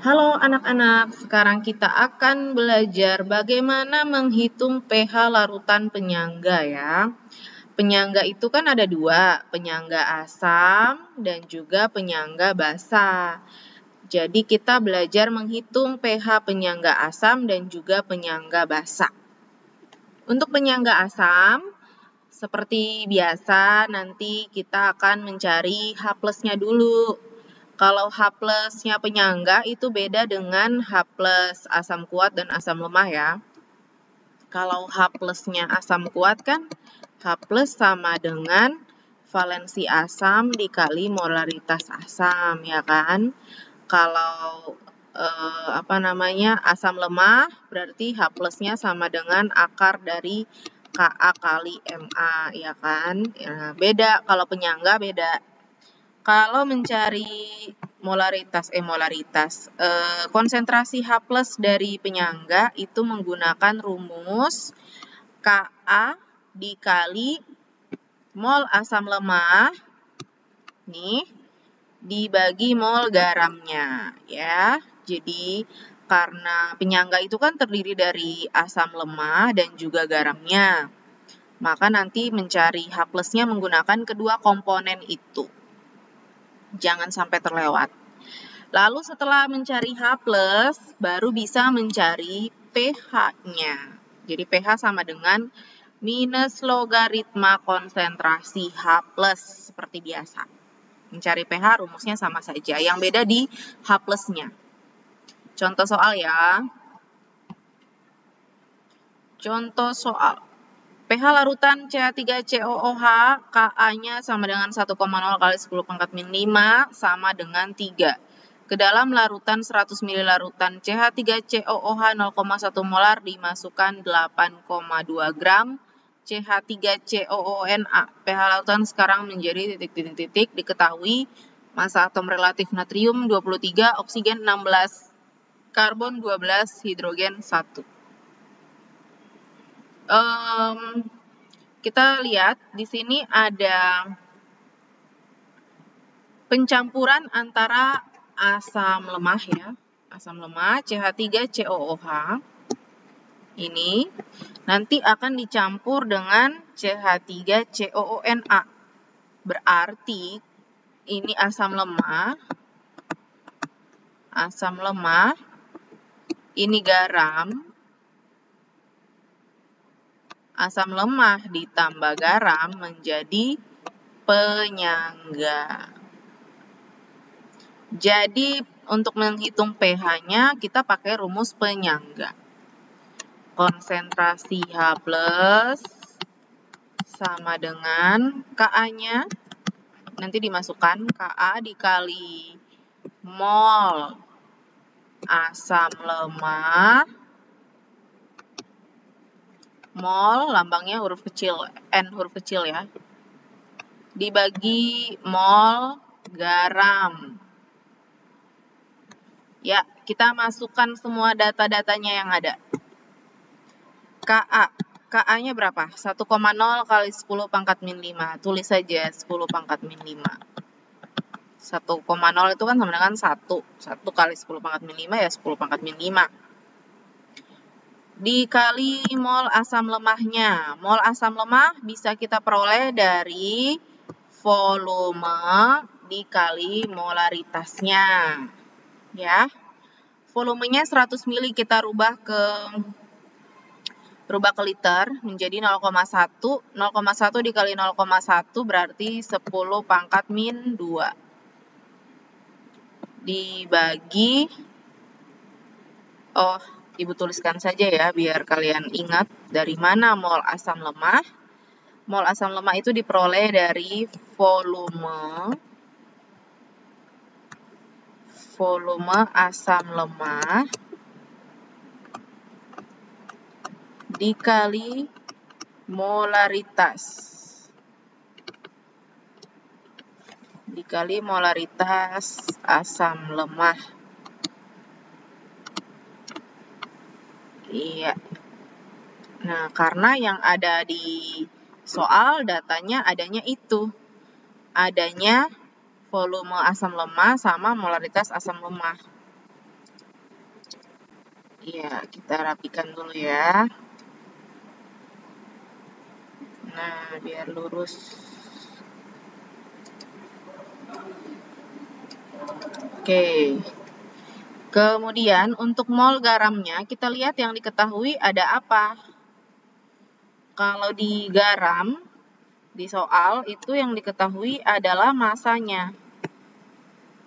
Halo anak-anak, sekarang kita akan belajar bagaimana menghitung pH larutan penyangga ya. Penyangga itu kan ada dua, penyangga asam dan juga penyangga basa. Jadi kita belajar menghitung pH penyangga asam dan juga penyangga basa. Untuk penyangga asam, seperti biasa nanti kita akan mencari H+-nya dulu. Kalau H+-nya penyangga itu beda dengan H+ asam kuat dan asam lemah ya. Kalau H+-nya asam kuat kan H+ sama dengan valensi asam dikali molaritas asam ya kan. Kalau asam lemah berarti H+-nya sama dengan akar dari Ka kali Ma ya kan. Ya, beda kalau penyangga beda. Kalau mencari konsentrasi H+ dari penyangga itu menggunakan rumus Ka dikali mol asam lemah nih dibagi mol garamnya ya. Jadi karena penyangga itu kan terdiri dari asam lemah dan juga garamnya, maka nanti mencari H+-nya menggunakan kedua komponen itu. Jangan sampai terlewat. Lalu setelah mencari H+, baru bisa mencari pH-nya. Jadi pH sama dengan minus logaritma konsentrasi H+, seperti biasa. Mencari pH rumusnya sama saja. Yang beda di H+-nya. Contoh soal ya. Contoh soal. pH larutan CH3COOH, Ka-nya sama dengan 1,0 kali 10 pangkat min 5 sama dengan 3. Ke dalam larutan 100 ml larutan CH3COOH 0,1 molar dimasukkan 8,2 gram CH3COONA. pH larutan sekarang menjadi titik-titik. Diketahui massa atom relatif natrium 23, oksigen 16, karbon 12, hidrogen 1. Kita lihat di sini ada pencampuran antara asam lemah ya, asam lemah CH3COOH ini nanti akan dicampur dengan CH3COONA. Berarti ini asam lemah, ini garam. Asam lemah ditambah garam menjadi penyangga. Jadi untuk menghitung pH-nya kita pakai rumus penyangga. Konsentrasi H+ sama dengan Ka-nya. Nanti dimasukkan Ka dikali mol asam lemah. Mol lambangnya huruf kecil, N huruf kecil ya. Dibagi mol garam. Ya, kita masukkan semua data-datanya yang ada. Ka-nya berapa? 1,0 kali 10 pangkat min 5. Tulis saja 10 pangkat min 5. 1,0 itu kan sama dengan 1. 1 kali 10 pangkat min 5 ya 10 pangkat min 5. Dikali mol asam lemahnya. Mol asam lemah bisa kita peroleh dari volume dikali molaritasnya. Ya. Volumenya 100 ml kita rubah ke liter menjadi 0,1. 0,1 dikali 0,1 berarti 10 pangkat min 2. Dibagi Ibu tuliskan saja ya biar kalian ingat dari mana mol asam lemah. Mol asam lemah itu diperoleh dari volume asam lemah dikali molaritas. Dikali molaritas asam lemah. Iya. Nah, karena yang ada di soal datanya adanya itu. Adanya volume asam lemah sama molaritas asam lemah. Iya, kita rapikan dulu ya. Nah, biar lurus. Oke. Kemudian untuk mol garamnya, kita lihat yang diketahui ada apa. Kalau di garam, di soal itu yang diketahui adalah masanya.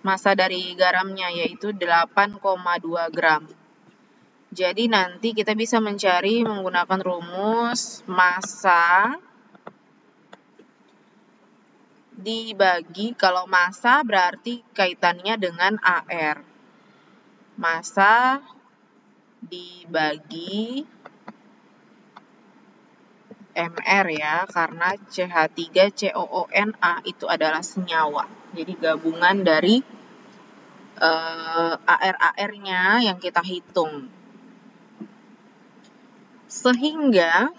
Massa dari garamnya yaitu 8,2 gram. Jadi nanti kita bisa mencari menggunakan rumus massa dibagi, kalau massa berarti kaitannya dengan AR. Massa dibagi MR ya, karena CH3COONA itu adalah senyawa. Jadi gabungan dari AR-AR-nya yang kita hitung. Sehingga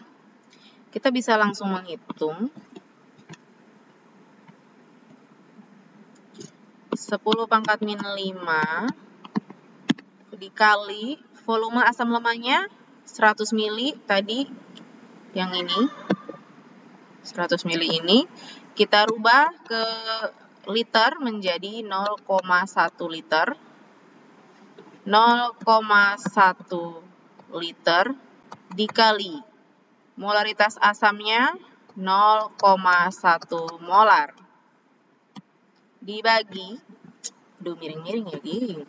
kita bisa langsung menghitung 10 pangkat min 5 dikali volume asam lemaknya 100 ml tadi yang ini 100 ml ini kita rubah ke liter menjadi 0,1 liter 0,1 liter dikali molaritas asamnya 0,1 molar dibagi, miring-miring ya,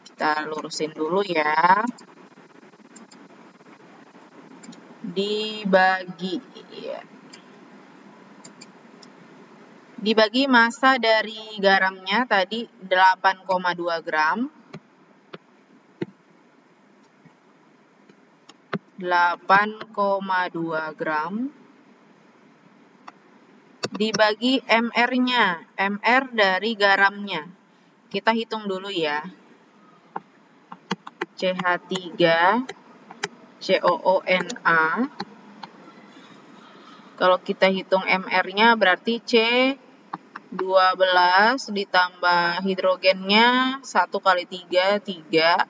kita lurusin dulu ya, dibagi ya. Dibagi massa dari garamnya tadi 8,2 gram. 8,2 gram dibagi MR-nya, MR dari garamnya. Kita hitung dulu ya. CH3COONA. Kalau kita hitung MR-nya berarti C12 ditambah hidrogennya 1 kali 3, 3.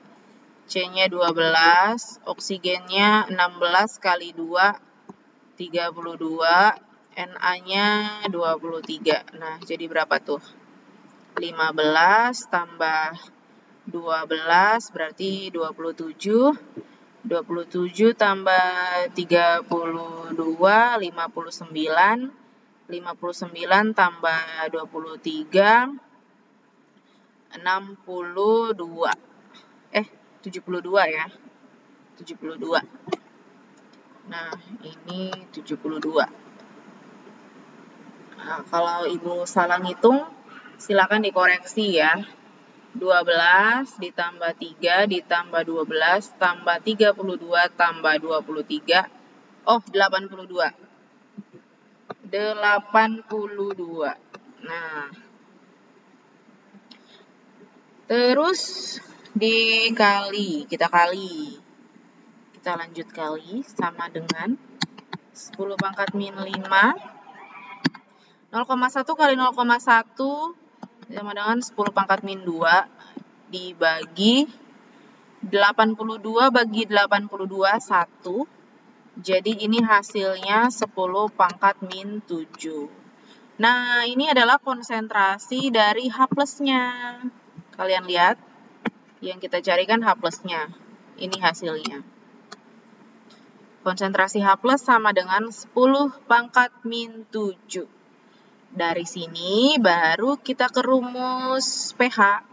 C-nya 12, oksigennya 16 kali 2, 32. Na-nya 23. Nah, jadi berapa tuh? 15 tambah 12 berarti 27. 27 tambah 32, 59. 59 tambah 23, 62. 72 ya. 72. Nah, ini 72. Nah, kalau Ibu salah ngitung, silakan dikoreksi ya. 12 ditambah 3 ditambah 12 tambah 32 tambah 23. Oh, 82. 82. Nah, terus dikali, kita lanjut kali sama dengan 10 pangkat min 5. 0,1 kali 0,1 sama dengan 10 pangkat min 2 dibagi 82 bagi 82 1. Jadi ini hasilnya 10 pangkat min 7. Nah, ini adalah konsentrasi dari H plusnya. Kalian lihat, yang kita carikan H plusnya. Ini hasilnya. Konsentrasi H plus sama dengan 10 pangkat min 7. Dari sini baru kita ke rumus pH.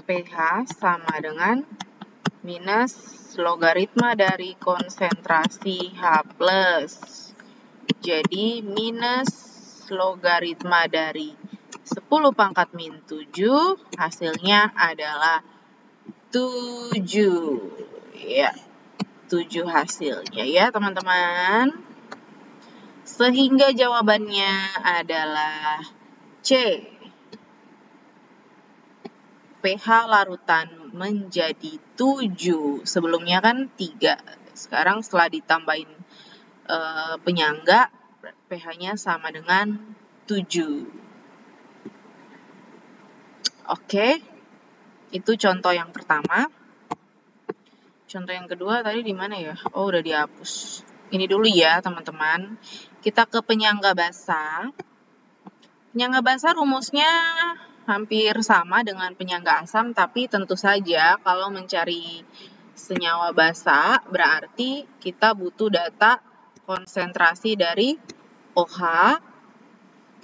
pH sama dengan minus logaritma dari konsentrasi H plus. Jadi minus logaritma dari 10 pangkat min 7 hasilnya adalah 7. Ya, 7 hasilnya ya teman-teman. Sehingga jawabannya adalah C. pH larutan menjadi 7. Sebelumnya kan 3. Sekarang setelah ditambahin penyangga, pH-nya sama dengan 7. Oke, itu contoh yang pertama. Contoh yang kedua tadi di mana ya? Oh, udah dihapus. Ini dulu ya, teman-teman. Kita ke penyangga basa. Penyangga basa rumusnya hampir sama dengan penyangga asam, tapi tentu saja kalau mencari senyawa basa berarti kita butuh data konsentrasi dari OH,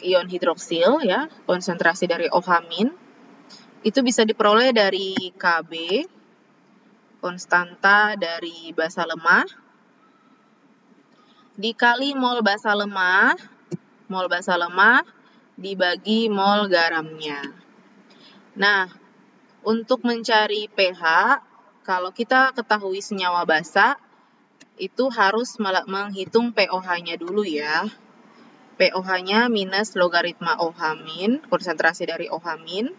ion hidroksil ya, konsentrasi dari OH-. Itu bisa diperoleh dari Kb, konstanta dari basa lemah, dikali mol basa lemah dibagi mol garamnya. Nah, untuk mencari pH, kalau kita ketahui senyawa basa, itu harus menghitung pOH-nya dulu ya. pOH-nya minus logaritma OH-, konsentrasi dari OH-.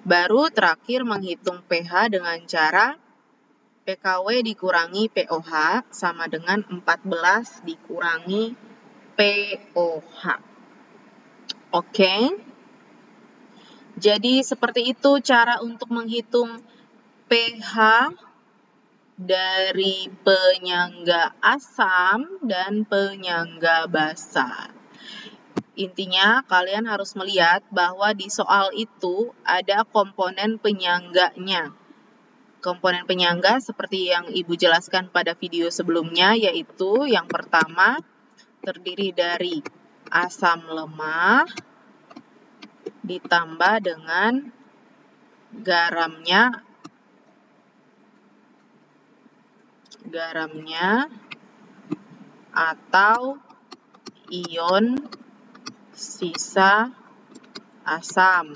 Baru terakhir menghitung pH dengan cara pKw dikurangi pOH sama dengan 14 dikurangi pOH. Oke. Jadi seperti itu cara untuk menghitung pH dari penyangga asam dan penyangga basa. Intinya kalian harus melihat bahwa di soal itu ada komponen penyangganya. Komponen penyangga seperti yang Ibu jelaskan pada video sebelumnya, yaitu yang pertama terdiri dari asam lemah ditambah dengan garamnya atau ion sisa asam.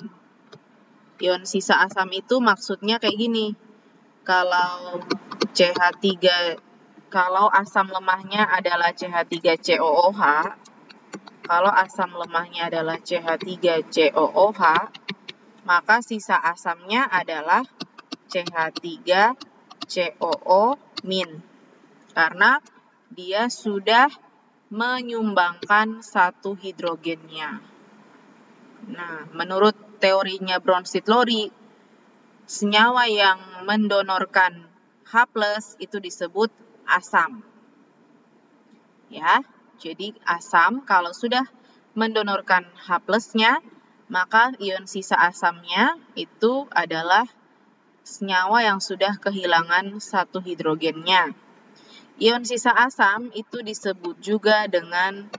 Ion sisa asam itu maksudnya kayak gini. Kalau asam lemahnya adalah CH3COOH, kalau asam lemahnya adalah CH3COOH, maka sisa asamnya adalah CH3COO-, karena dia sudah menyumbangkan satu hidrogennya. Nah, menurut teorinya Bronsted-Lowry, senyawa yang mendonorkan H+ itu disebut asam. Ya, jadi asam kalau sudah mendonorkan H+-nya, maka ion sisa asamnya itu adalah senyawa yang sudah kehilangan satu hidrogennya. Ion sisa asam itu disebut juga dengan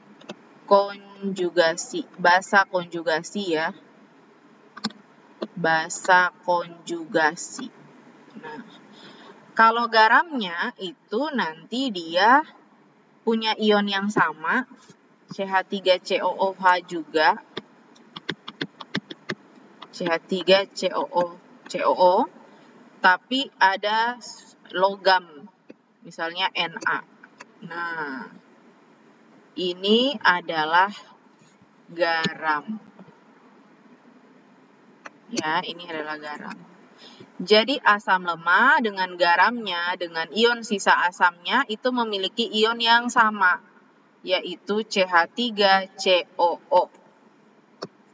konjugasi, basa konjugasi ya. Basa konjugasi. Nah, kalau garamnya itu nanti dia punya ion yang sama, CH3COOH juga, CH3COO, tapi ada logam, misalnya Na. Nah, ini adalah garam. Ya, ini adalah garam. Jadi asam lemah dengan garamnya, dengan ion sisa asamnya itu memiliki ion yang sama, yaitu CH3COO.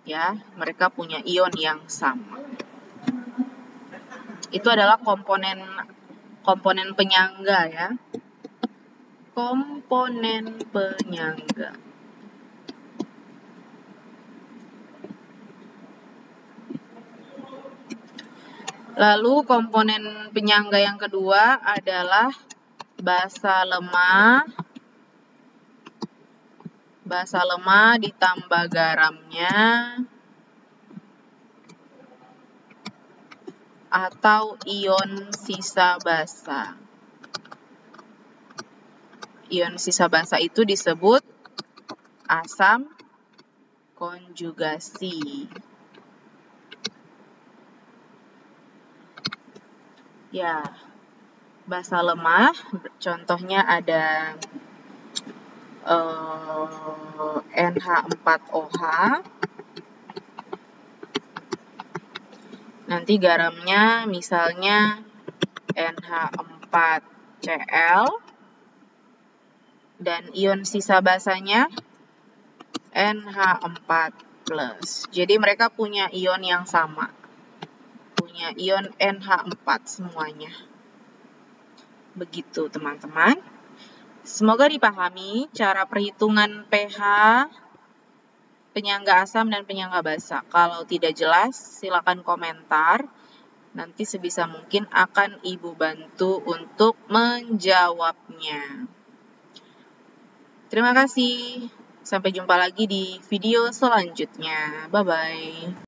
Ya, mereka punya ion yang sama. Itu adalah komponen penyangga ya. Komponen penyangga. Lalu komponen penyangga yang kedua adalah basa lemah. Basa lemah ditambah garamnya atau ion sisa basa. Ion sisa basa itu disebut asam konjugasi. Ya, basa lemah contohnya ada NH4OH. Nanti garamnya misalnya NH4Cl. Dan ion sisa basanya NH4+. Jadi mereka punya ion yang sama. Punya ion NH4 semuanya. Begitu teman-teman. Semoga dipahami cara perhitungan pH penyangga asam dan penyangga basa. Kalau tidak jelas, silakan komentar. Nanti sebisa mungkin akan Ibu bantu untuk menjawabnya. Terima kasih. Sampai jumpa lagi di video selanjutnya. Bye-bye.